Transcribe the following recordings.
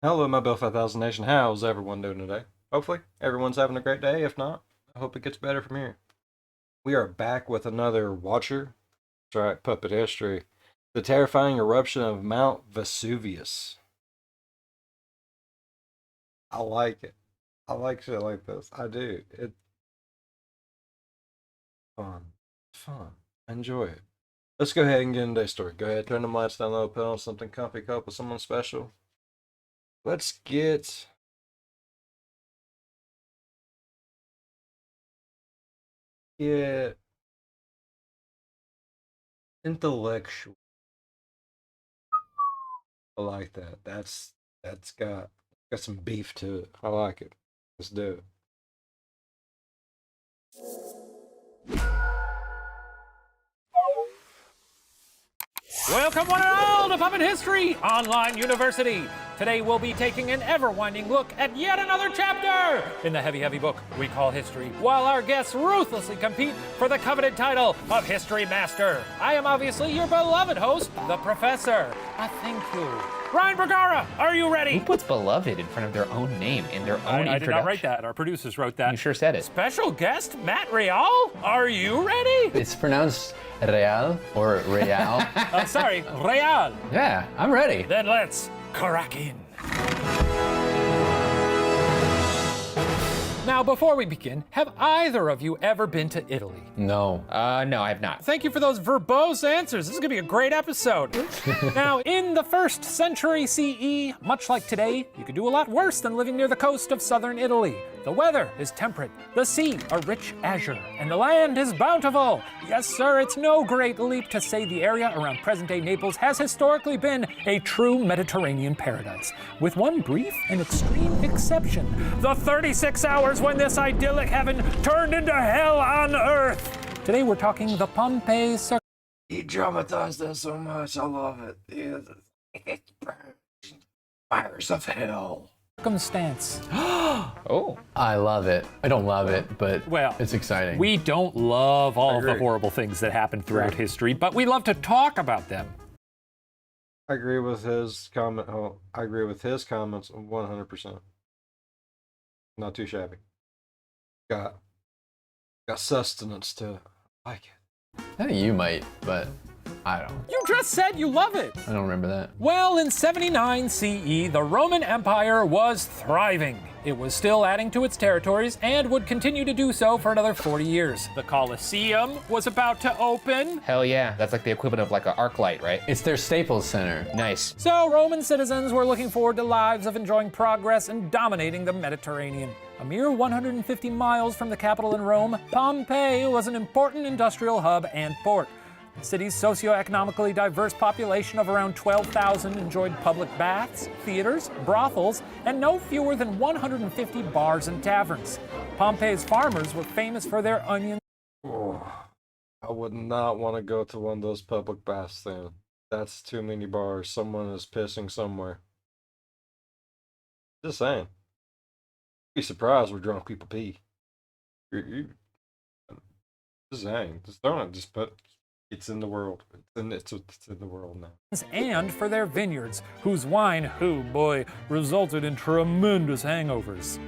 Hello, my Bill 5000 Nation. How's everyone doing today? Hopefully, everyone's having a great day. If not, I hope it gets better from here. We are back with another Watcher. That's right, Puppet History. The terrifying eruption of Mount Vesuvius. I like it. I like shit like this. I do. It's fun. It's fun. Enjoy it. Let's go ahead and get into today's story. Go ahead, turn the lights down low, put on something comfy, cup with someone special. Let's get intellectual. I like that. That's got some beef to it. I like it. Let's do it. Welcome one and all to Puppet History Online University. Today we'll be taking an ever-winding look at yet another chapter in the heavy book we call history, while our guests ruthlessly compete for the coveted title of History Master. I am obviously your beloved host, the Professor. Thank you. Ryan Bergara, are you ready? Who puts beloved in front of their own name in their own introduction? I did not write that. Our producers wrote that. You sure said it. Special guest Matt Real, are you ready? It's pronounced Real or Real. Sorry, Real. Yeah, I'm ready. Then let's crack in. Now, before we begin, have either of you ever been to Italy? No. No, I have not. Thank you for those verbose answers. This is gonna be a great episode. Now, in the 1st century CE, much like today, you could do a lot worse than living near the coast of southern Italy. The weather is temperate, the sea a rich azure, and the land is bountiful. Yes, sir, it's no great leap to say the area around present-day Naples has historically been a true Mediterranean paradise, with one brief and extreme exception: the 36 hours when this idyllic heaven turned into hell on earth. Today we're talking the Pompeii circus. He dramatized that so much. I love it. It's fires of hell. Circumstance. Oh. I love it. I don't love it, but Well, it's exciting. We don't love all of the agree. horrible things that happen throughout Agree. history, but we love to talk about them. I agree with his comment. Oh, I agree with his comments 100%. Not too shabby. Got sustenance to it. I like it. I think you might, but I don't. You just said you love it. I don't remember that. Well, in 79 CE, the Roman Empire was thriving. It was still adding to its territories and would continue to do so for another 40 years. The Colosseum was about to open. Hell yeah. That's like the equivalent of like an arc light, right? It's their Staples Center. Nice. So Roman citizens were looking forward to lives of enjoying progress and dominating the Mediterranean. A mere 150 miles from the capital in Rome, Pompeii was an important industrial hub and port. The city's socioeconomically diverse population of around 12,000 enjoyed public baths, theaters, brothels, and no fewer than 150 bars and taverns. Pompeii's farmers were famous for their onions. Oh, I would not want to go to one of those public baths then. That's too many bars. Someone is pissing somewhere. Just saying. Be surprised where drunk people pee. Just saying. Just don't. Just put. It's in the world. It's in the world now. And for their vineyards, whose wine, oh boy, resulted in tremendous hangovers.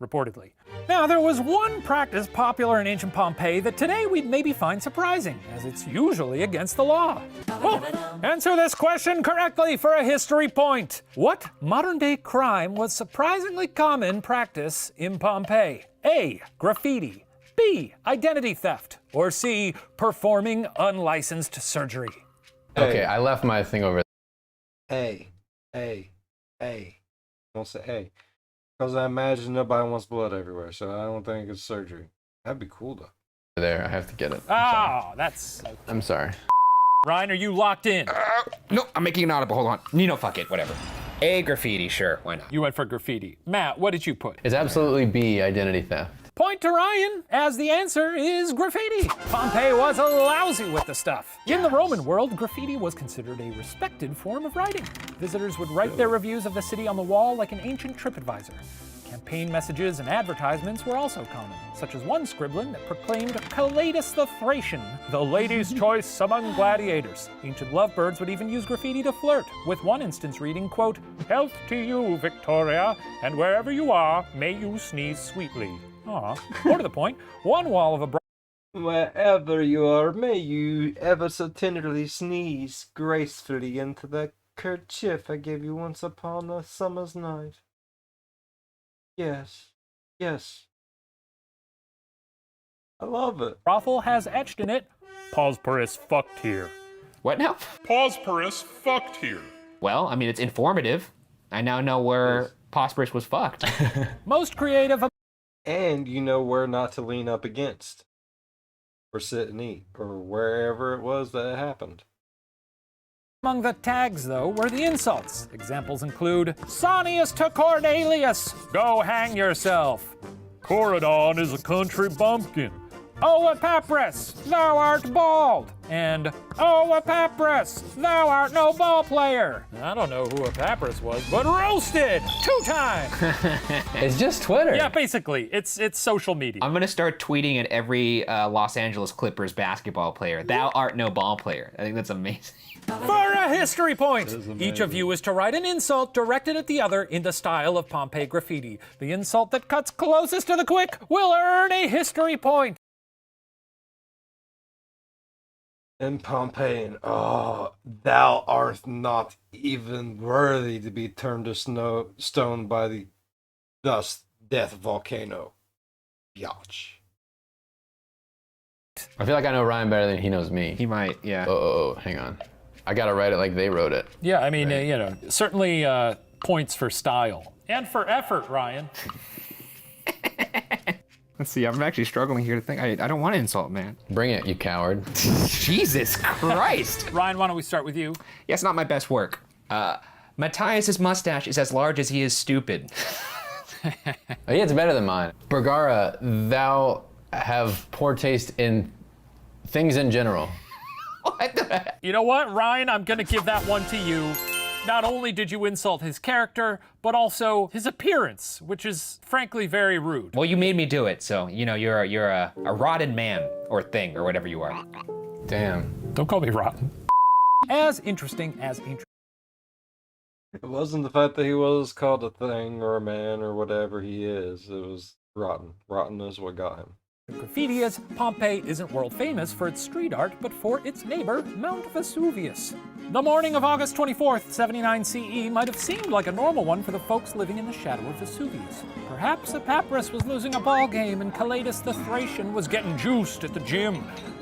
Reportedly. Now, there was one practice popular in ancient Pompeii that today we'd maybe find surprising, as it's usually against the law. Oh, answer this question correctly for a history point. What modern-day crime was surprisingly common practice in Pompeii? A. Graffiti. B. Identity theft. Or C. Performing unlicensed surgery. Okay, I left my thing over A. Don't say A. Because I imagine nobody wants blood everywhere, so I don't think it's surgery. That'd be cool though. there. I have to get it. Oh, that's... I'm sorry. Ryan, are you locked in? No, I'm making an audible. Hold on. Nino, fuck it. Whatever. A graffiti, sure. Why not? You went for graffiti. Matt, what did you put? It's absolutely B, identity theft. Point to Ryan, as the answer is graffiti. Pompeii was lousy with the stuff. In the Roman world, graffiti was considered a respected form of writing. Visitors would write their reviews of the city on the wall like an ancient TripAdvisor. Campaign messages and advertisements were also common, such as one scribbling that proclaimed Calidus the Thracian, the lady's choice among gladiators. Ancient lovebirds would even use graffiti to flirt, with one instance reading, quote, "Health to you, Victoria, and wherever you are, may you sneeze sweetly." Aw. More to the point, one wall of a Wherever you are, may you ever so tenderly sneeze gracefully into the kerchief I gave you once upon a summer's night. Yes, yes. I love it. brothel has etched in it, "Posperus fucked here." What now? Posperus fucked here. Well, I mean, it's informative. I now know where Posperus was fucked. Most creative And you know where not to lean up against, or sit and eat, or wherever it was that it happened. among the tags, though, were the insults. Examples include, "Sonius to Cornelius, go hang yourself." "Coridon is a country bumpkin." "O Epaphras, thou art bald." And, "O Epaphras, thou art no ball player." I don't know who Epaphras was, but roasted 2 times. It's just Twitter. Yeah, basically, it's social media. I'm gonna start tweeting at every Los Angeles Clippers basketball player, "Thou art no ball player." I think that's amazing. For a history point, each of you is to write an insult directed at the other in the style of Pompeii graffiti. The insult that cuts closest to the quick will earn a history point. In Pompeian, oh, thou art not even worthy to be turned to stone by the thus death volcano. Biatch. I feel like I know Ryan better than he knows me. He might, yeah. Oh, hang on. I gotta write it like they wrote it. Yeah, I mean, certainly points for style. And for effort, Ryan. Let's see, I'm actually struggling here to think. I don't want to insult, man. Bring it, you coward. Jesus Christ. Ryan, why don't we start with you? Yeah, it's not my best work. Matthias's mustache is as large as he is stupid. Oh, yeah, it's better than mine. Bergara, thou have poor taste in things in general. What the? You know what, Ryan? I'm gonna give that one to you. Not only did you insult his character, but also his appearance, which is frankly very rude. Well, you made me do it, so you're a rotten man or thing or whatever you are. Damn. Don't call me rotten. As interesting as interesting. It wasn't the fact that he was called a thing or a man or whatever he is. It was rotten. Rotten is what got him. Graffiti is, Pompeii isn't world famous for its street art, but for its neighbor, Mount Vesuvius. The morning of August 24th, 79 CE might have seemed like a normal one for the folks living in the shadow of Vesuvius. Perhaps Epaphras was losing a ball game and Calidus the Thracian was getting juiced at the gym.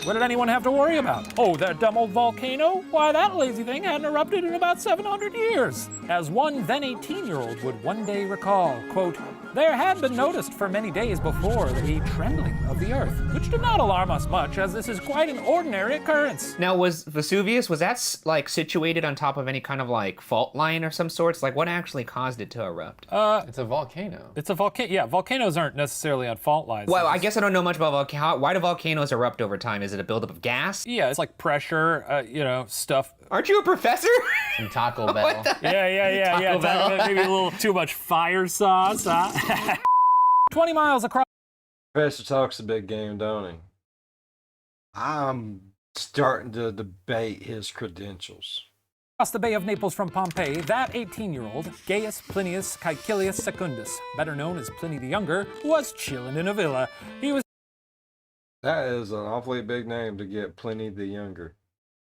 What did anyone have to worry about? Oh, that dumb old volcano? Why, that lazy thing hadn't erupted in about 700 years. As one then 18-year-old would one day recall, quote, "There had been noticed for many days before the trembling of the earth, which did not alarm us much, as this is quite an ordinary occurrence." Now, was Vesuvius, was that like situated on top of any kind of like fault line or some sorts? Like what actually caused it to erupt? It's a volcano. It's a volcano. Yeah, volcanoes aren't necessarily on fault lines. Well, I guess I don't know much about volcanoes. Why do volcanoes erupt over time? Is it a buildup of gas? Yeah, it's like pressure, stuff. Aren't you a professor? Some Taco Bell. Yeah. Maybe a little too much fire sauce, huh? 20 miles across Professor talks a big game, don't he? I'm starting to debate his credentials. the Bay of Naples from Pompeii, that 18-year-old, Gaius Plinius Caecilius Secundus, better known as Pliny the Younger, was chilling in a villa. He was That is an awfully big name to get Pliny the Younger.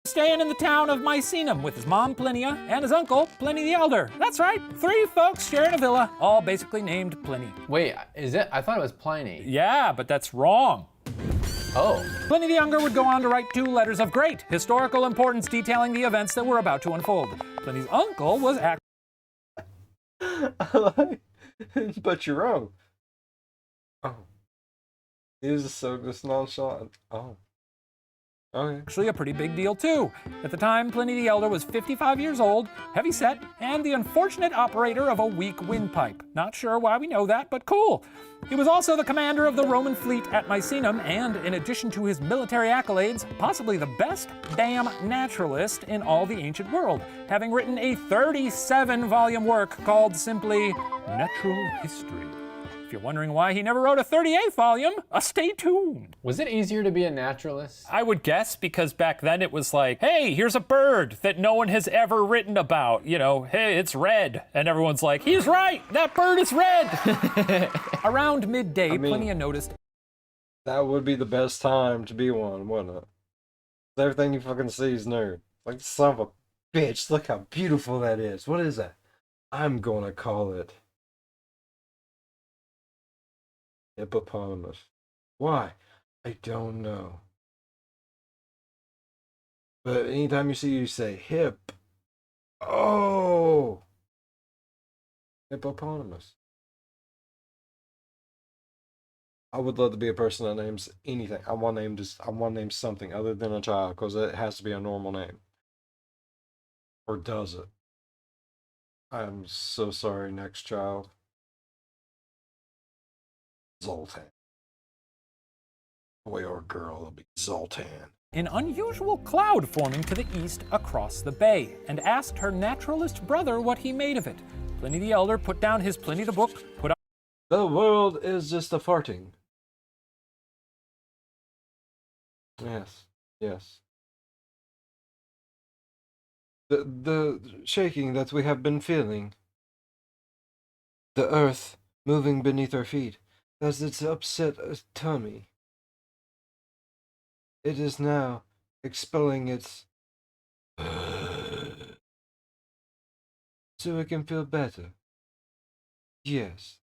staying in the town of Misenum with his mom Plinia and his uncle Pliny the Elder. That's right, 3 folks sharing a villa, all basically named Pliny. Wait, is it? I thought it was Pliny. Yeah, but that's wrong. Oh. Pliny the Younger would go on to write 2 letters of great historical importance detailing the events that were about to unfold. Pliny's uncle was But you're wrong. Oh. He was so just nonchalant. Oh. Okay. actually a pretty big deal too. At the time, Pliny the Elder was 55 years old, heavy-set, and the unfortunate operator of a weak windpipe. Not sure why we know that, but cool. He was also the commander of the Roman fleet at Misenum, and in addition to his military accolades, possibly the best damn naturalist in all the ancient world, having written a 37-volume work called simply Natural History. you're wondering why he never wrote a 38th volume, stay tuned. Was it easier to be a naturalist? I would guess because back then it was like, hey, here's a bird that no one has ever written about. You know, hey, it's red. And everyone's like, he's right, that bird is red. Around midday, Pliny noticed. That would be the best time to be one, wouldn't it? Everything you fucking see is new. Like, son of a bitch, look how beautiful that is. What is that? I'm gonna call it hippopotamus. Why? I don't know. But anytime you say hip, oh, hippopotamus. I would love to be a person that names anything. I want to name something other than a child because it has to be a normal name. Or does it? I'm so sorry, next child. Zoltan. Boy or girl, it'll be Zoltan. An unusual cloud forming to the east across the bay, and asked her naturalist brother what he made of it. Pliny the Elder put down his Pliny the Book, put on. The world is just a farting. Yes, yes. The shaking that we have been feeling. The earth moving beneath our feet as it's upset a tummy. It is now expelling its so it can feel better. Yes.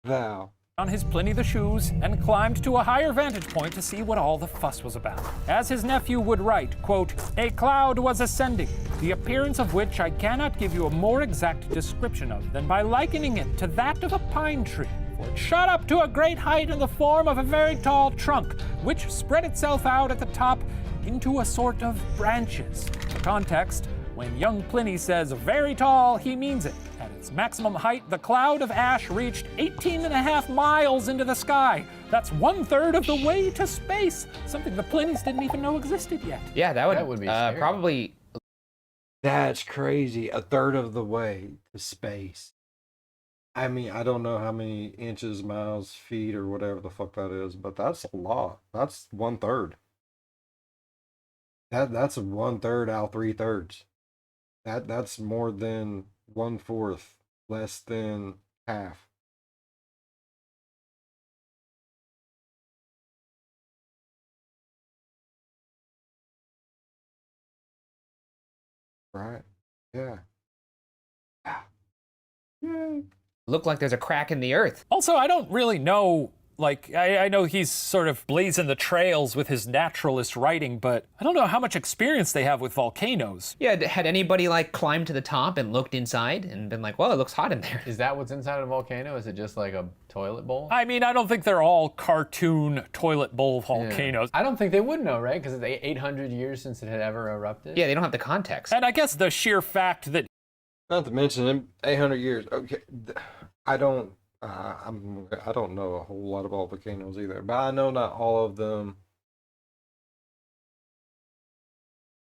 Thou. On his Pliny the Shoes and climbed to a higher vantage point to see what all the fuss was about. As his nephew would write, quote, a cloud was ascending, the appearance of which I cannot give you a more exact description of than by likening it to that of a pine tree, for it shot up to a great height in the form of a very tall trunk, which spread itself out at the top into a sort of branches. For context, when young Pliny says very tall, he means it. At its maximum height, the cloud of ash reached 18.5 miles into the sky. That's 1/3 of the way to space, something the Plinies didn't even know existed yet. Yeah, that would be scary. probably. That's crazy. 1/3 of the way to space. I mean, I don't know how many inches, miles, feet, or whatever the fuck that is, but that's a lot. That's 1/3. That's 1/3 out 3/3. That's more than 1/4, less than half. Right? Yeah. Yay. Look like there's a crack in the earth. Also, I don't really know, like, I know he's sort of blazing the trails with his naturalist writing, but I don't know how much experience they have with volcanoes. Yeah, had anybody like climbed to the top and looked inside and been like, well, it looks hot in there? Is that what's inside a volcano? Is it just like a toilet bowl? I mean, I don't think they're all cartoon toilet bowl volcanoes. I don't think they would know, right? Because it's 800 years since it had ever erupted. Yeah, they don't have the context. And I guess the sheer fact that... Not to mention in 800 years. Okay, I don't know a whole lot about volcanoes either, but I know not all of them.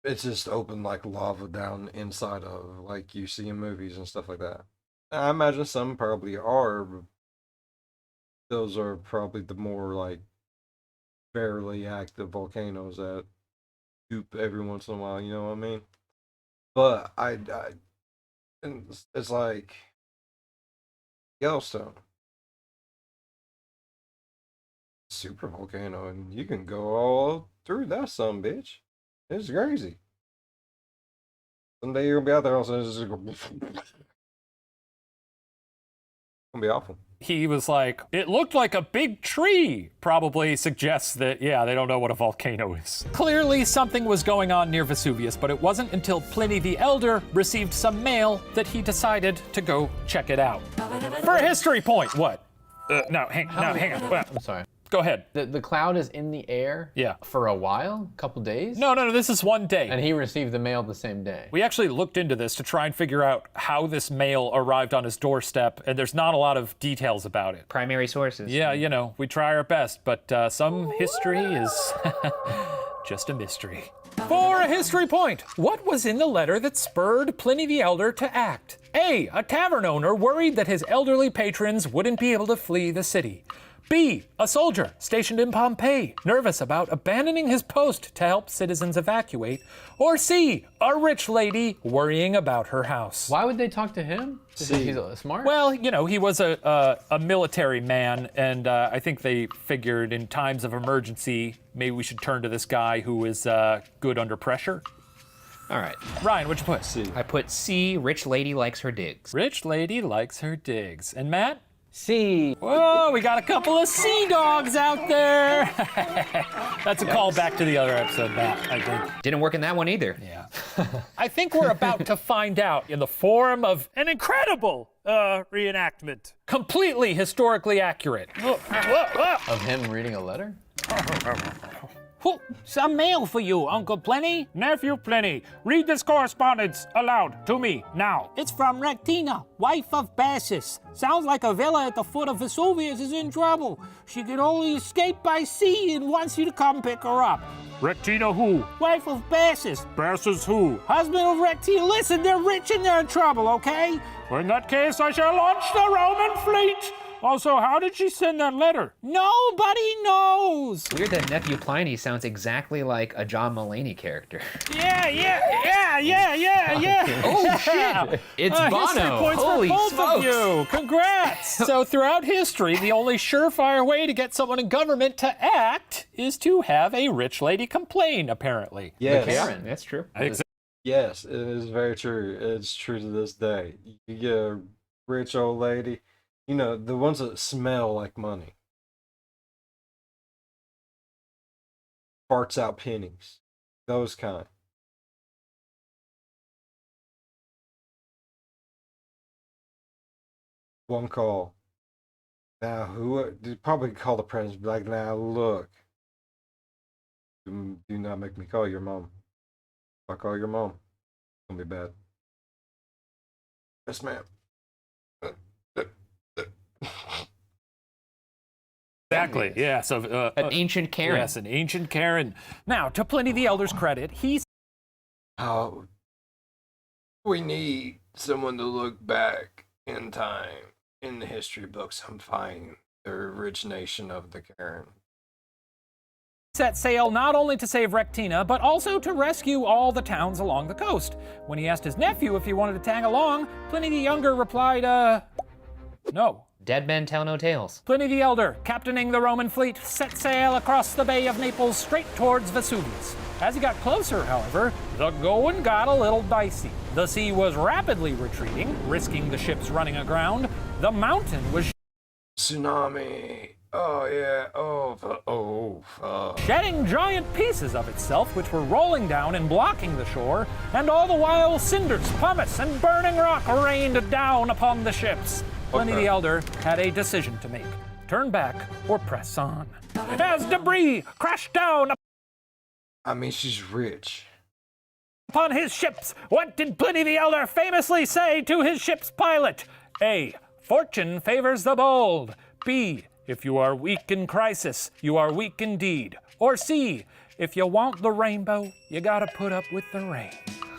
It's just open like lava down inside of, like you see in movies and stuff like that. I imagine some probably are. But those are probably the more like barely active volcanoes that goop every once in a while. You know what I mean? But and it's like Yellowstone. Super volcano, and you can go all through that son bitch. It's crazy. Someday you're gonna be out there also it's just gonna be awful. He was like, it looked like a big tree, probably suggests that, yeah, they don't know what a volcano is. Clearly, something was going on near Vesuvius, but it wasn't until Pliny the Elder received some mail that he decided to go check it out. For a history point, what? Hang on. I'm sorry. Go ahead. The cloud is in the air for a while, a couple days? No, this is one day. And he received the mail the same day. We actually looked into this to try and figure out how this mail arrived on his doorstep, and there's not a lot of details about it. Primary sources. Yeah, we try our best, but some history is just a mystery. For a history point, what was in the letter that spurred Pliny the Elder to act? A tavern owner worried that his elderly patrons wouldn't be able to flee the city. B, a soldier stationed in Pompeii, nervous about abandoning his post to help citizens evacuate. Or C, a rich lady worrying about her house. Why would they talk to him? He's smart? Well, you know, he was a military man, and I think they figured in times of emergency, maybe we should turn to this guy who is good under pressure. All right. Ryan, what'd you put? C. I put C, rich lady likes her digs. Rich lady likes her digs. And Matt? C. Whoa, we got a couple of sea dogs out there. That's a call back to the other episode, Matt, I think. Didn't work in that one either. Yeah. I think we're about to find out in the form of an incredible reenactment. Completely historically accurate. Of him reading a letter? Some mail for you, Uncle Pliny. Nephew Pliny, read this correspondence aloud to me now. It's from Rectina, wife of Bassus. Sounds like a villa at the foot of Vesuvius is in trouble. She could only escape by sea and wants you to come pick her up. Rectina who? Wife of Bassus, Bassus who? husband of Rectina. Listen, they're rich and they're in trouble, okay? In that case, I shall launch the Roman fleet. Also, how did she send that letter? Nobody knows. Weird that Nephew Pliny sounds exactly like a John Mulaney character. Yeah. Oh, shit. It's History Bono. points Holy for both smokes. of you. Congrats. So throughout history, the only surefire way to get someone in government to act is to have a rich lady complain, apparently. Yes. Karen, that's true. Yes, it is very true. It's true to this day. You get a rich old lady, you know, the ones that smell like money. Farts out pennies. Those kind. One call. Now, who? Probably call the president. Be like, now look. Do not make me call your mom. If I call your mom, it's gonna be bad. Yes, ma'am. Exactly. Yeah. So An ancient Karen. Yes, an ancient Karen. Now, to Pliny the Elder's credit, he Oh, we need someone to look back in time in the history books and find the origination of the Karen. set sail not only to save Rectina, but also to rescue all the towns along the coast. When he asked his nephew if he wanted to tag along, Pliny the Younger replied, no. Dead men tell no tales. Pliny the Elder, captaining the Roman fleet, set sail across the Bay of Naples straight towards Vesuvius. As he got closer, however, the going got a little dicey. The sea was rapidly retreating, risking the ships running aground. The mountain was Tsunami. Oh, yeah. Fuck. shedding giant pieces of itself, which were rolling down and blocking the shore, and all the while cinders, pumice, and burning rock rained down upon the ships. Pliny the Elder had a decision to make: turn back or press on. As debris crashed down I mean, she's rich. upon his ships, what did Pliny the Elder famously say to his ship's pilot? A. Fortune favors the bold. B. If you are weak in crisis, you are weak indeed. Or C. If you want the rainbow, you gotta put up with the rain.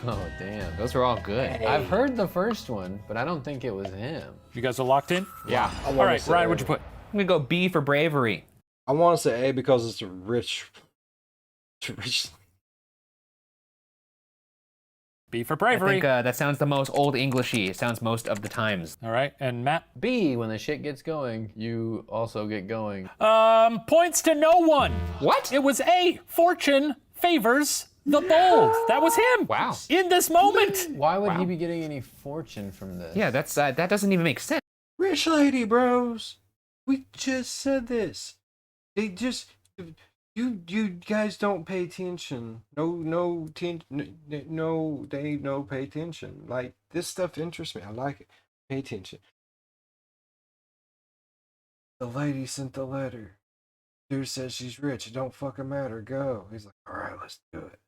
Oh, damn. Those are all good. I've heard the first one, but I don't think it was him. You guys are locked in? Yeah. I All wanna right, say Ryan, A. what'd you put? I'm gonna go B for bravery. I want to say A because it's a rich. B for I bravery. think that sounds the most old Englishy. It sounds most of the times. All right, and Matt? B, when the shit gets going, you also get going. Points to no one. What? It was A. Fortune favors the bold. That was him. Wow. In this moment. Why would he be getting any fortune from this? Yeah, that's that doesn't even make sense. Rich lady, bros. We just said this. They just. You guys don't pay attention. No, they don't pay attention. Like, this stuff interests me. I like it. Pay attention. The lady sent the letter. Dude says she's rich. It don't fucking matter. Go. He's like, all right, let's do it.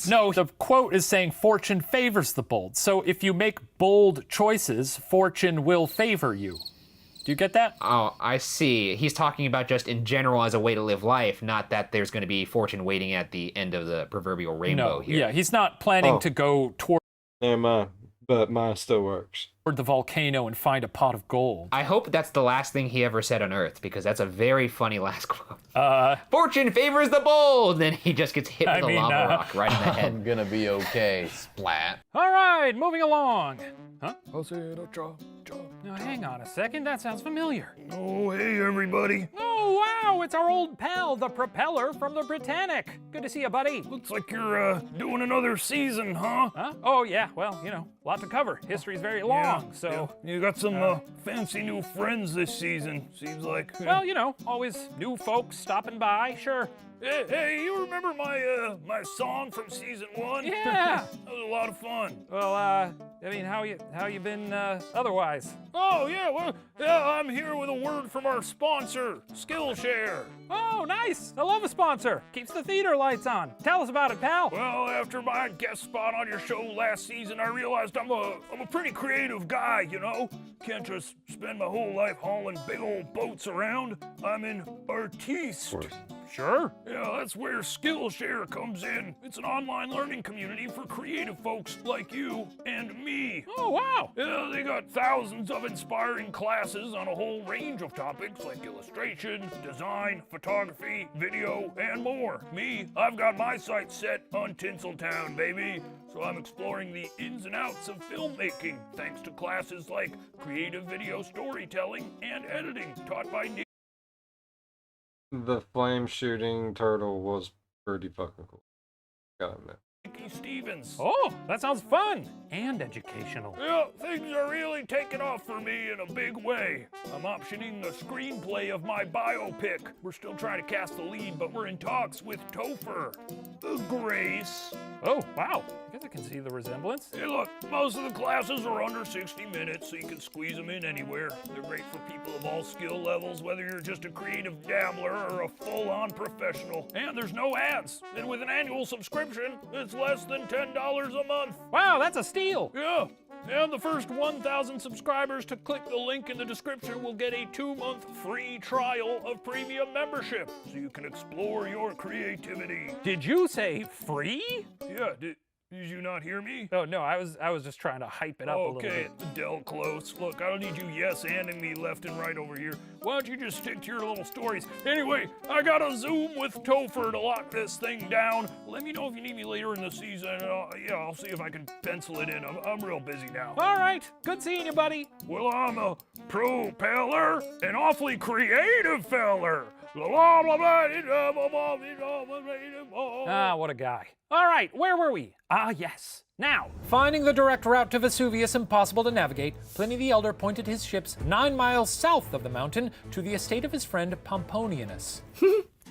No, the quote is saying fortune favors the bold. So if you make bold choices, fortune will favor you. Do you get that? Oh, I see. He's talking about just in general as a way to live life, not that there's going to be fortune waiting at the end of the proverbial rainbow No, here. yeah, he's not planning to go toward Never mind, but mine still works. the volcano and find a pot of gold. I hope that's the last thing he ever said on Earth, because that's a very funny last quote. Fortune favors the bold! Then he just gets hit with a lava rock right in the head. I'm gonna be okay. Splat. All right, moving along. Huh? Now, hang on a second. That sounds familiar. Oh, hey, everybody. Oh, wow. It's our old pal, the propeller from the Britannic. Good to see you, buddy. Looks like you're doing another season, huh? Huh? Oh, yeah. Well, you know, lot to cover. History's very long, so... Yeah. You got some fancy new friends this season, seems like. Well, you know, always new folks stopping by, sure. Hey, you remember my song from season 1? Yeah. That was a lot of fun. Well, I mean, how you been otherwise? Oh, yeah, well, yeah, I'm here with a word from our sponsor, Skillshare. Oh, nice. I love a sponsor. Keeps the theater lights on. Tell us about it, pal. Well, after my guest spot on your show last season, I realized I'm a pretty creative guy, you know? Can't just spend my whole life hauling big old boats around. I'm an artiste. Sure. Yeah, that's where Skillshare comes in. It's an online learning community for creative folks like you and me. Oh, wow. Yeah, they got thousands of inspiring classes on a whole range of topics like illustration, design, photography, video, and more. Me, I've got my sights set on Tinseltown, baby. So I'm exploring the ins and outs of filmmaking thanks to classes like creative video storytelling and editing taught by Nick. The flame shooting turtle was pretty fucking cool. Gotta admit. Stevens. Oh, that sounds fun and educational. Yeah, things are really taking off for me in a big way. I'm optioning the screenplay of my biopic. We're still trying to cast the lead, but we're in talks with Topher. Grace. Oh, wow. I guess I can see the resemblance. Hey, look, most of the classes are under 60 minutes, so you can squeeze them in anywhere. They're great for people of all skill levels, whether you're just a creative dabbler or a full-on professional. And there's no ads. And with an annual subscription, it's less than $10 a month. Wow, that's a steal. Yeah. And the first 1,000 subscribers to click the link in the description will get a 2-month free trial of premium membership, so you can explore your creativity. Did you say free? Yeah, did you not hear me? Oh, no, I was just trying to hype it up a little Okay, bit. Del Close. Look, I don't need you yes-anding me left and right over here. Why don't you just stick to your little stories? Anyway, I got a Zoom with Topher to lock this thing down. Let me know if you need me later in the season. And I'll see if I can pencil it in. I'm real busy now. All right, good seeing you, buddy. Well, I'm a propeller, an awfully creative feller. Ah, what a guy. All right, where were we? Ah, yes. Now, finding the direct route to Vesuvius impossible to navigate, Pliny the Elder pointed his ships 9 miles south of the mountain to the estate of his friend Pomponianus.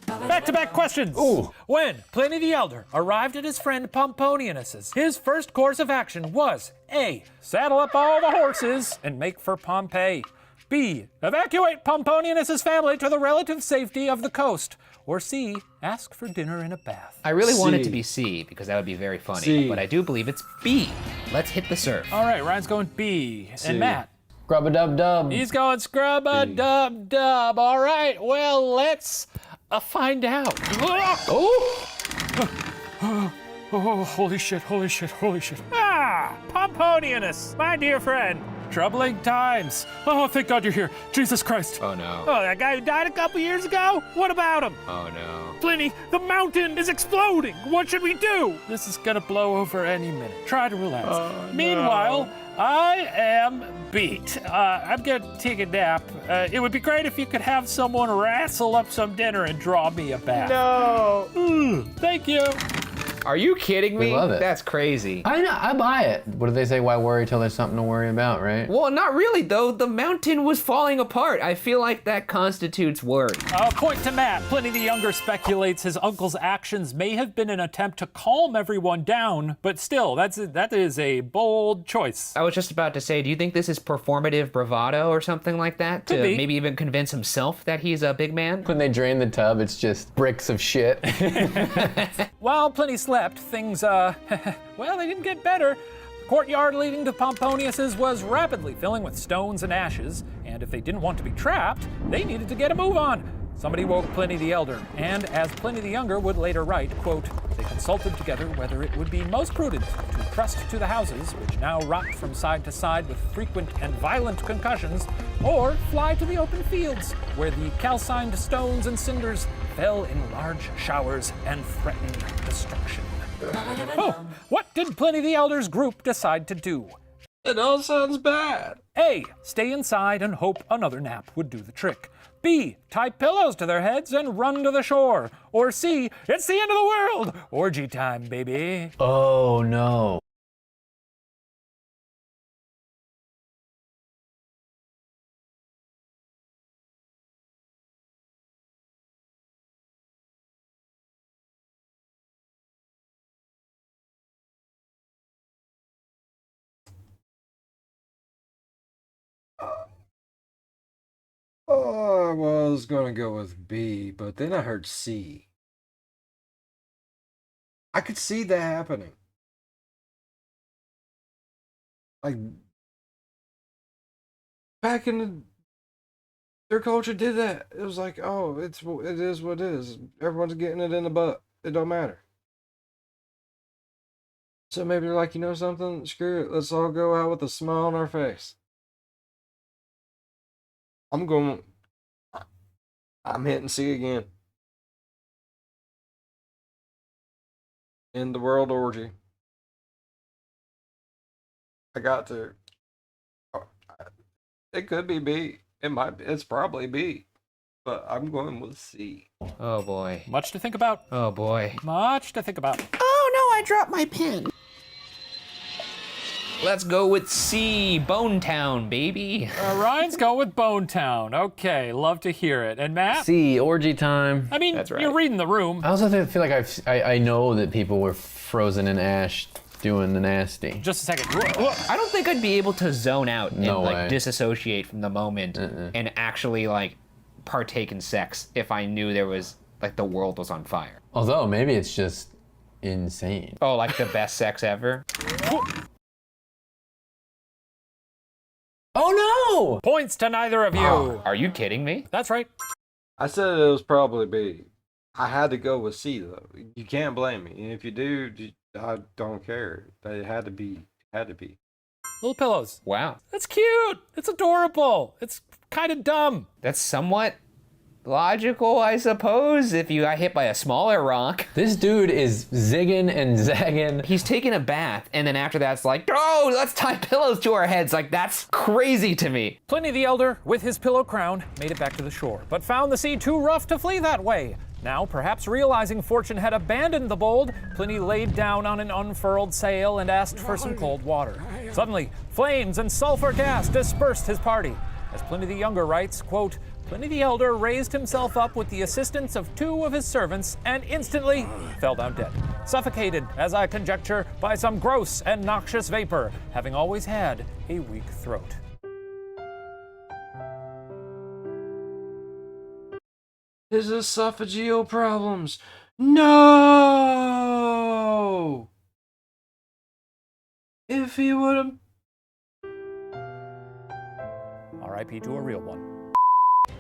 Back-to-back questions. Ooh. When Pliny the Elder arrived at his friend Pomponianus's, his first course of action was A. Saddle up all the horses and make for Pompeii. B. Evacuate Pomponianus's family to the relative safety of the coast. Or C. Ask for dinner in a bath. I really want it C. to be C, because that would be very funny, C. but I do believe it's B. Let's hit the surf. All right, Ryan's going B. And Matt? Grub-a-dub-dub. He's going scrub-a-dub-dub. All right, well, let's find out. Oh! Oh, holy shit. Ah, Pomponianus, my dear friend. Troubling times. Oh, thank God you're here. Jesus Christ. Oh no. Oh, that guy who died a couple years ago? What about him? Oh no. Pliny, the mountain is exploding. What should we do? This is gonna blow over any minute. Try to relax. Meanwhile, I am beat. I'm gonna take a nap. It would be great if you could have someone wrestle up some dinner and draw me a bath. No. Thank you. Are you kidding me? We love it. That's crazy. I know, I buy it. What do they say? Why worry till there's something to worry about, right? Well, not really, though. The mountain was falling apart. I feel like that constitutes worry. Point to Matt. Pliny the Younger speculates his uncle's actions may have been an attempt to calm everyone down, but still, that is a bold choice. I was just about to say, do you think this is performative bravado or something like that? Could To be. maybe even convince himself that he's a big man? When they drain the tub, it's just bricks of shit. While Pliny slept, things, well, they didn't get better. The courtyard leading to Pomponius's was rapidly filling with stones and ashes, and and if they didn't want to be trapped, they needed to get a move on. Somebody woke Pliny the Elder, and as Pliny the Younger would later write, quote, they consulted together whether it would be most prudent to trust to the houses, which now rocked from side to side with frequent and violent concussions, or fly to the open fields, where the calcined stones and cinders fell in large showers and threatened destruction. Oh, what did Pliny the Elder's group decide to do? It all sounds bad. A, stay inside and hope another nap would do the trick. B, tie pillows to their heads and run to the shore. Or C, it's the end of the world! Orgy time, baby. Oh no. Oh, I was gonna go with B, but then I heard C. I could see that happening. Like back in their culture did that. It was like, oh, it is what it is. Everyone's getting it in the butt. It don't matter. So maybe they're like, you know something? Screw it. Let's all go out with a smile on our face. I'm hitting C again. In the world orgy. I got to. It could be B. It's probably B. But I'm going with C. Oh boy. Much to think about. Oh boy. Much to think about. Oh no, I dropped my pen. Let's go with C, Bone Town, baby. Ryan's going with Bone Town. Okay, love to hear it. And Matt? See, orgy time. I mean, That's right. you're reading the room. I also feel like I know that people were frozen in ash doing the nasty. Just a second. I don't think I'd be able to zone out and No like way. disassociate from the moment and actually like partake in sex if I knew there was like the world was on fire. Although maybe it's just insane. Oh, like the best sex ever? Oh no! Points to neither of you. Are you kidding me? That's right. I said it was probably B. I had to go with C though. You can't blame me. And if you do, I don't care. It had to be. Little pillows. Wow. That's cute. It's adorable. It's kind of dumb. That's somewhat logical, I suppose, if you got hit by a smaller rock. This dude is zigging and zagging. He's taking a bath, and then after that's like, oh, let's tie pillows to our heads. Like, that's crazy to me. Pliny the Elder, with his pillow crown, made it back to the shore, but found the sea too rough to flee that way. Now, perhaps realizing fortune had abandoned the bold, Pliny laid down on an unfurled sail and asked for some cold water. Suddenly, flames and sulfur gas dispersed his party. As Pliny the Younger writes, quote, Pliny the Elder raised himself up with the assistance of 2 of his servants and instantly fell down dead, suffocated, as I conjecture, by some gross and noxious vapor, having always had a weak throat. His esophageal problems. No! If he would have. R.I.P. to a real one.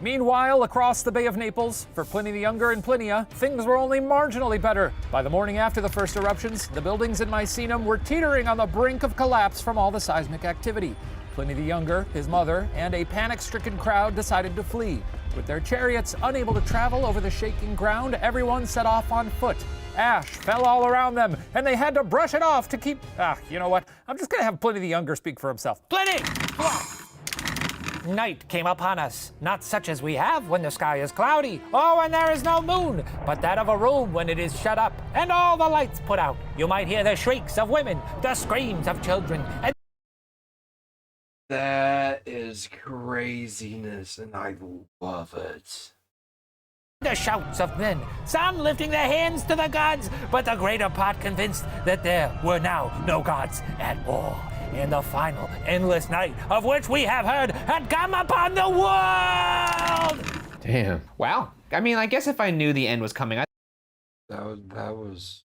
Meanwhile, across the Bay of Naples, for Pliny the Younger and Plinia, things were only marginally better. By the morning after the first eruptions, the buildings in Misenum were teetering on the brink of collapse from all the seismic activity. Pliny the Younger, his mother, and a panic-stricken crowd decided to flee. With their chariots unable to travel over the shaking ground, everyone set off on foot. Ash fell all around them, and they had to brush it off to keep... you know what? I'm just gonna have Pliny the Younger speak for himself. Pliny! Night came upon us, not such as we have when the sky is cloudy, or when there is no moon, but that of a room when it is shut up, and all the lights put out. You might hear the shrieks of women, the screams of children, and That is craziness, and I love it. the shouts of men, some lifting their hands to the gods, but the greater part convinced that there were now no gods at all. And the final, endless night of which we have heard had come upon the world! Damn. Wow. I mean, I guess if I knew the end was coming, That was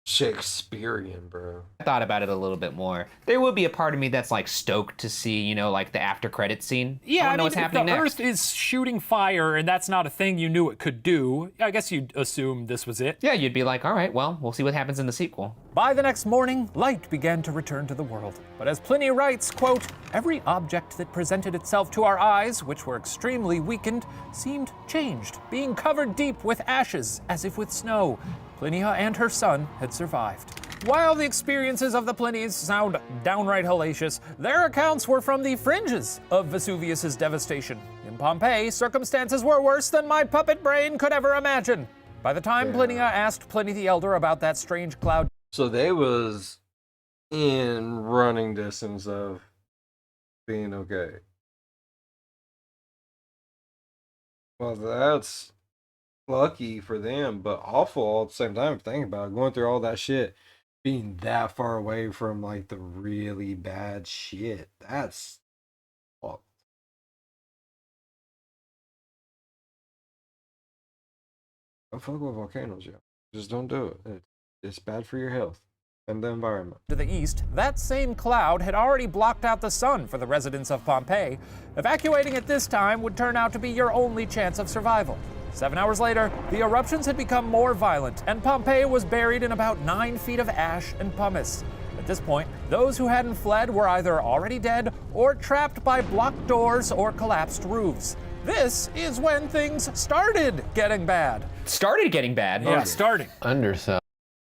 Shakespearean, bro. I thought about it a little bit more. There would be a part of me that's like stoked to see, you know, like the after credit scene. Yeah, I I wanna know mean, what's if happening the next. Earth is shooting fire and that's not a thing you knew it could do, I guess you'd assume this was it. Yeah, you'd be like, all right, well, we'll see what happens in the sequel. By the next morning, light began to return to the world. But as Pliny writes, quote, every object that presented itself to our eyes, which were extremely weakened, seemed changed, being covered deep with ashes, as if with snow. Plinia and her son had survived. While the experiences of the Plinies sound downright hellacious, their accounts were from the fringes of Vesuvius's devastation. In Pompeii, circumstances were worse than my puppet brain could ever imagine. By the time Plinia asked Pliny the Elder about that strange cloud, So they was in running distance of being okay. Well, that's lucky for them, but awful all at the same time. Thinking about it, going through all that shit, being that far away from like the really bad shit. That's fucked. Don't fuck with volcanoes, yo. Just don't do it. It's bad for your health and the environment. to the east, that same cloud had already blocked out the sun for the residents of Pompeii. Evacuating at this time would turn out to be your only chance of survival. 7 hours later, the eruptions had become more violent, and Pompeii was buried in about 9 feet of ash and pumice. At this point, those who hadn't fled were either already dead or trapped by blocked doors or collapsed roofs. This is when things started getting bad. Started getting bad. Yeah, starting. Undersell.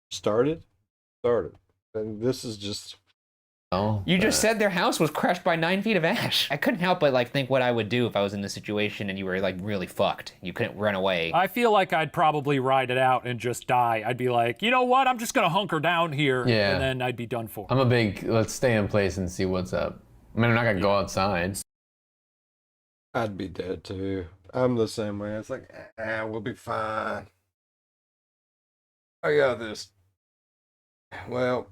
Started. And this is just You just said their house was crushed by 9 feet of ash. I couldn't help but like think what I would do if I was in this situation and you were like really fucked. You couldn't run away. I feel like I'd probably ride it out and just die. I'd be like, you know what? I'm just gonna hunker down here, Yeah. and then I'd be done for. I'm a big, let's stay in place and see what's up. I mean, I'm not gonna go outside. I'd be dead too. I'm the same way. It's like, we'll be fine. I got this. Well,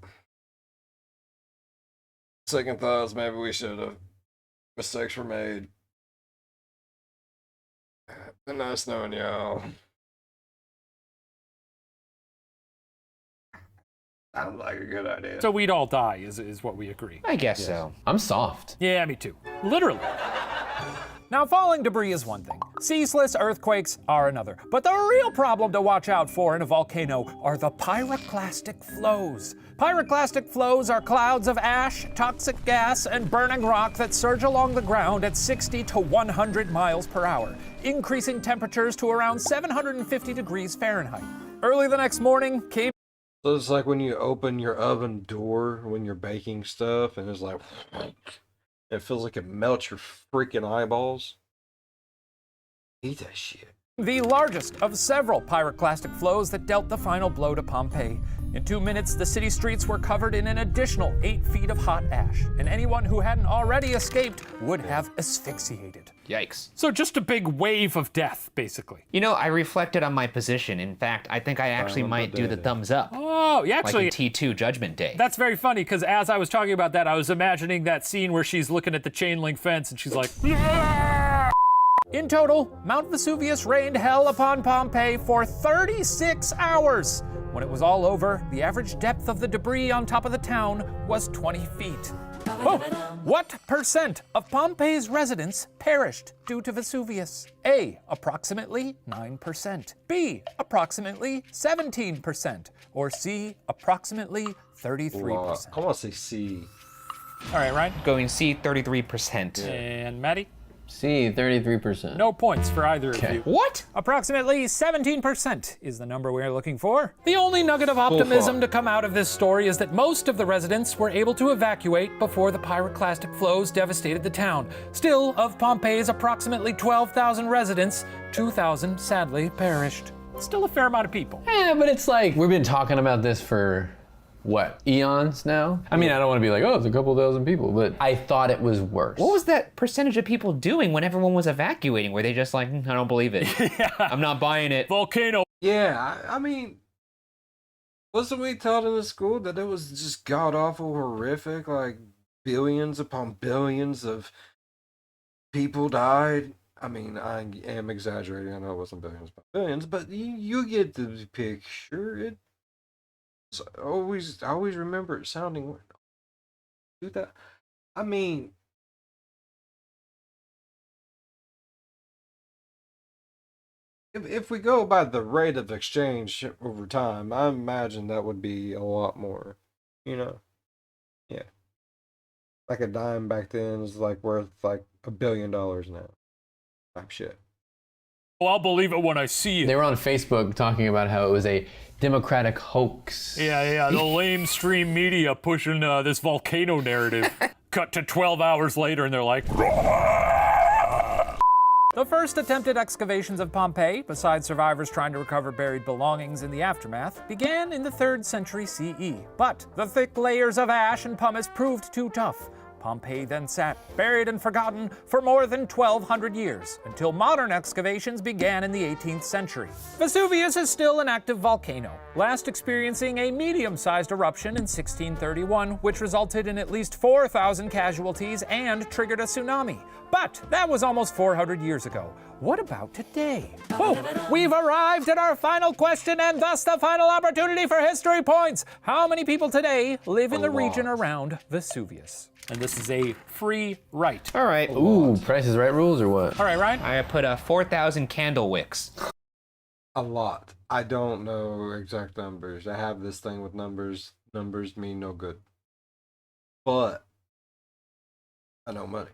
second thoughts, maybe we should have. Mistakes were made. Been nice knowing y'all. Sounds like a good idea. So we'd all die, is what we agree. I guess so. I'm soft. Yeah, me too. Literally. Now, falling debris is one thing. Ceaseless earthquakes are another. But the real problem to watch out for in a volcano are the pyroclastic flows. Pyroclastic flows are clouds of ash, toxic gas, and burning rock that surge along the ground at 60 to 100 miles per hour, increasing temperatures to around 750 degrees Fahrenheit. Early the next morning came. So it's like when you open your oven door when you're baking stuff, and it's like, it feels like it melts your freaking eyeballs. Eat that shit. The largest of several pyroclastic flows that dealt the final blow to Pompeii. In 2 minutes, the city streets were covered in an additional 8 feet of hot ash, and anyone who hadn't already escaped would have asphyxiated. Yikes. So just a big wave of death, basically. You know, I reflected on my position. In fact, I think I actually might do the thumbs up. Oh, yeah, actually, like in T2 Judgment Day. that's very funny, because as I was talking about that, I was imagining that scene where she's looking at the chain link fence and she's like, In total, Mount Vesuvius rained hell upon Pompeii for 36 hours. When it was all over, the average depth of the debris on top of the town was 20 feet. Oh, what percent of Pompeii's residents perished due to Vesuvius? A, approximately 9%. B, approximately 17%. Or C, approximately 33%. I want to say C. All right, Ryan. Going C, 33%. And Maddie? See, 33%. No points for either of Okay. you. What? Approximately 17% is the number we're looking for. The only nugget of optimism to come out of this story is that most of the residents were able to evacuate before the pyroclastic flows devastated the town. Still, of Pompeii's approximately 12,000 residents, 2,000 sadly perished. Still a fair amount of people. Yeah, but it's like, we've been talking about this for, what, eons now? I mean, I don't want to be like, oh, it's a couple thousand people, but I thought it was worse. What was that percentage of people doing when everyone was evacuating? Were they just like, I don't believe it. I'm not buying it. Volcano. Yeah, I mean, wasn't we taught in the school that it was just god awful horrific? Like billions upon billions of people died. I mean, I am exaggerating. I know it wasn't billions upon billions, but you get the picture. So I always remember it sounding weird. Do that. I mean, if we go by the rate of exchange over time, I imagine that would be a lot more. You know, yeah. Like a dime back then is like worth like $1 billion now. Type shit. Well, I'll believe it when I see it. They were on Facebook talking about how it was a Democratic hoax. Yeah, the lamestream media pushing this volcano narrative. Cut to 12 hours later and they're like... The first attempted excavations of Pompeii, besides survivors trying to recover buried belongings in the aftermath, began in the 3rd century CE. But the thick layers of ash and pumice proved too tough. Pompeii then sat, buried and forgotten, for more than 1,200 years, until modern excavations began in the 18th century. Vesuvius is still an active volcano, last experiencing a medium-sized eruption in 1631, which resulted in at least 4,000 casualties and triggered a tsunami. But that was almost 400 years ago. What about today? Oh, we've arrived at our final question and thus the final opportunity for history points. How many people today live in the region around Vesuvius? And this is a free right. All right. Ooh, Price is Right rules or what? All right, Ryan? I put 4,000 candle wicks. A lot. I don't know exact numbers. I have this thing with numbers. Numbers mean no good. But I know money.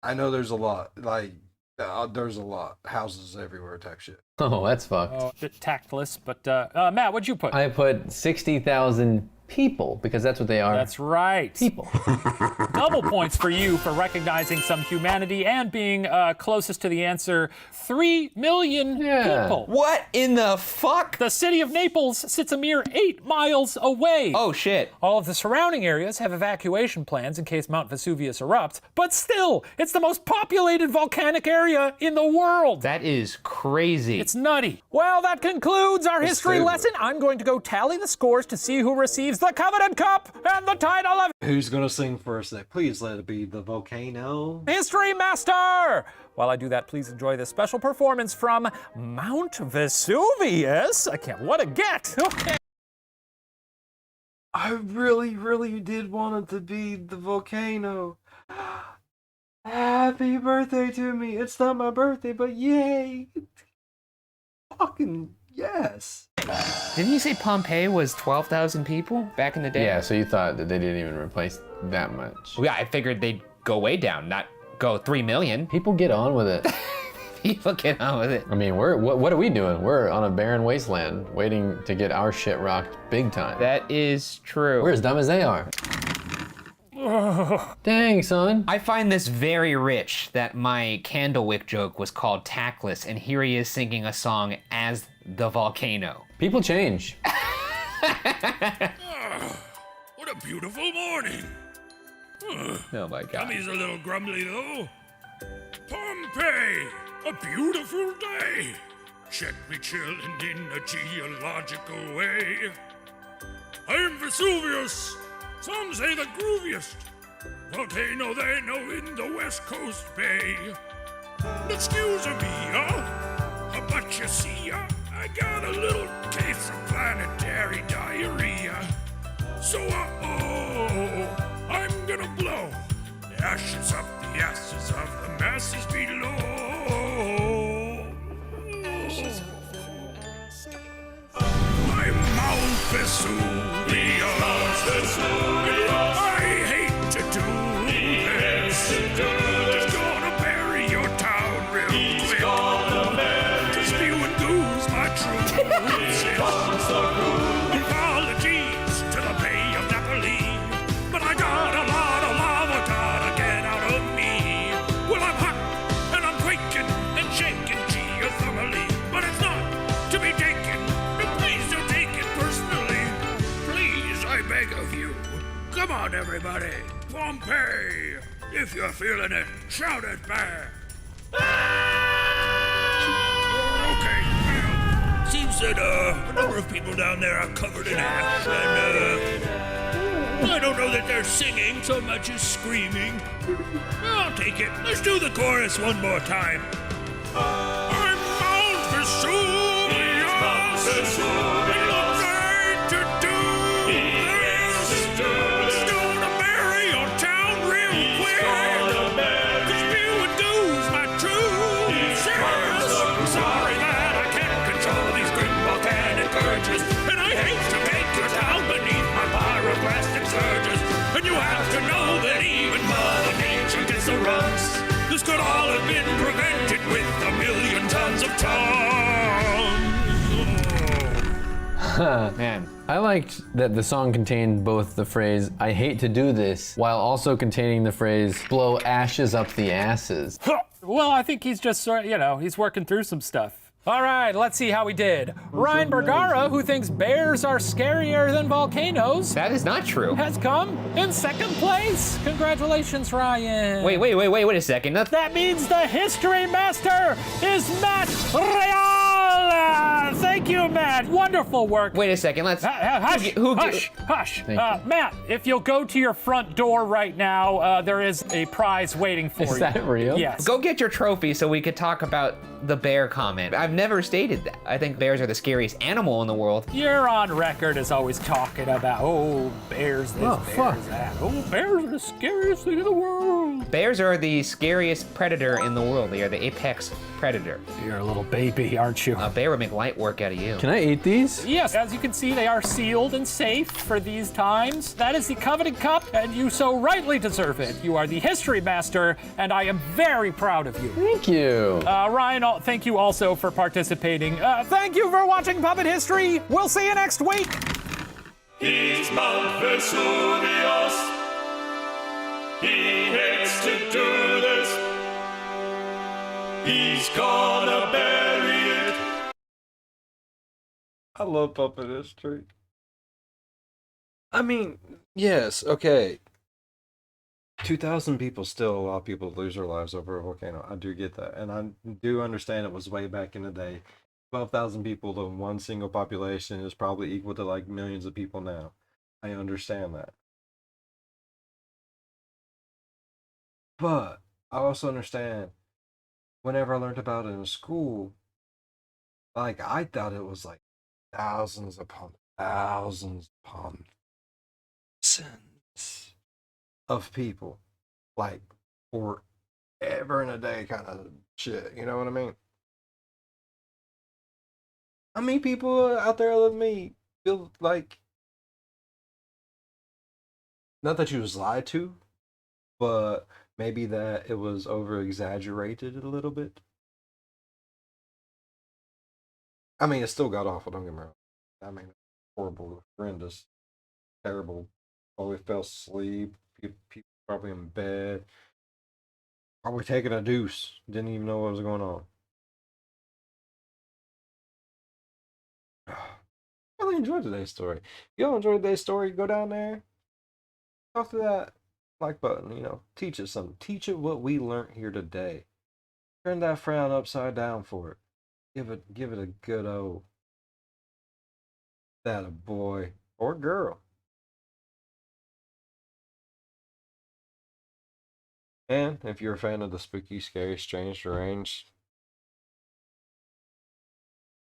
I know there's a lot. Like, there's a lot. Houses everywhere type shit. Oh, that's fucked. A bit tactless, but Matt, what'd you put? I put 60,000 people because that's what they are. That's right. People. Double points for you for recognizing some humanity and being closest to the answer. 3 million people. What in the fuck? The city of Naples sits a mere 8 miles away. Oh, shit. All of the surrounding areas have evacuation plans in case Mount Vesuvius erupts, but still, it's the most populated volcanic area in the world. That is crazy. It's nutty. Well, that concludes our history lesson. I'm going to go tally the scores to see who receives the coveted cup and the title of Who's gonna sing first? Please let it be the volcano. History Master! While I do that, please enjoy this special performance from Mount Vesuvius. What a get! Okay. I really, really did want it to be the volcano. Happy birthday to me. It's not my birthday, but yay. Fucking yes. Didn't you say Pompeii was 12,000 people back in the day? Yeah, so you thought that they didn't even replace that much. Well, yeah, I figured they'd go way down, not go 3 million. People get on with it. People get on with it. I mean, what are we doing? We're on a barren wasteland waiting to get our shit rocked big time. That is true. We're as dumb as they are. Dang, son. I find this very rich that my candlewick joke was called tactless, and here he is singing a song as the volcano. People change. What a beautiful morning. Oh my God. Tummy's a little grumbly though. Pompeii, a beautiful day. Check me chilling in a geological way. I'm Vesuvius. Some say the grooviest volcano they know in the West Coast Bay. Excuse me, but you see, I got a little case of planetary diarrhea. So, I'm gonna blow the ashes up the asses of the masses below. I'm Mount Vesuvius. I hate to do this. Just gonna bury your town real quick. Cause spewing goo's my truth. Apologies to the Bay of Napoli, but I got a lot of lava gotta get out of me. Well, I'm hot and I'm quaking and shaking geothermally, but it's not to be taken. Please don't take it personally. Please, I beg of you. Come on, everybody. Pompeii. If you're feeling it, shout it back. Okay, well, seems that a number of people down there are covered in ash, and I don't know that they're singing so much as screaming. I'll take it. Let's do the chorus one more time. I'm Mount Vesuvius. have been prevented with 1,000,000 tons of tongues. Man. I liked that the song contained both the phrase, I hate to do this, while also containing the phrase, blow ashes up the asses. Well, I think he's just, he's working through some stuff. All right, let's see how we did. Ryan Bergara, who thinks bears are scarier than volcanoes, That is not true. has come in second place. Congratulations, Ryan. Wait a second. That means the history master is Matt Real. Thank you, Matt. Wonderful work. Wait a second, let's... Hush. Matt, if you'll go to your front door right now, there is a prize waiting for you. Is that real? Yes. Go get your trophy so we could talk about the bear comment. I've never stated that. I think bears are the scariest animal in the world. You're on record as always talking about, bears this, bears that. Bears are the scariest thing in the world. Bears are the scariest predator in the world. They are the apex predator. You're a little baby, aren't you? A bear would make light work out of you. Can I eat these? Yes, as you can see, they are sealed and safe for these times. That is the coveted cup, and you so rightly deserve it. You are the history master, and I am very proud of you. Thank you. Ryan, thank you also for participating. Thank you for watching Puppet History. We'll see you next week. He's Mount Vesuvius. He hates to do this. He's gonna bury it. I love puppet history. I mean, yes, okay. 2,000 people, still a lot of people lose their lives over a volcano. I do get that. And I do understand it was way back in the day. 12,000 people to one single population is probably equal to like millions of people now. I understand that. But I also understand whenever I learned about it in school, like I thought it was like thousands upon thousands upon thousands of people, like forever and a day kind of shit. You know what I mean? How many people out there than me feel like, not that you was lied to, but maybe that it was over exaggerated a little bit? I mean, it still got awful, don't get me wrong. I mean, horrible, horrendous, terrible. Probably fell asleep. People probably in bed. Probably taking a deuce. Didn't even know what was going on. Really enjoyed today's story. If y'all enjoyed today's story, go down there. Talk to that like button, teach it something. Teach it what we learned here today. Turn that frown upside down for it. Give it a good old that a boy or girl. And if you're a fan of the spooky, scary, strange, deranged,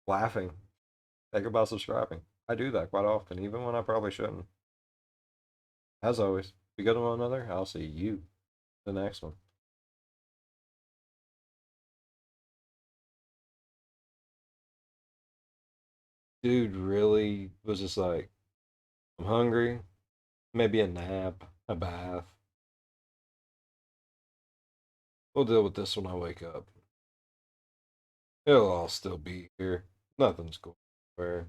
laughing, think about subscribing. I do that quite often, even when I probably shouldn't. As always, be good to one another. I'll see you in the next one. Dude really was just like, I'm hungry, maybe a nap, a bath. We'll deal with this when I wake up. It'll all still be here. Nothing's going anywhere.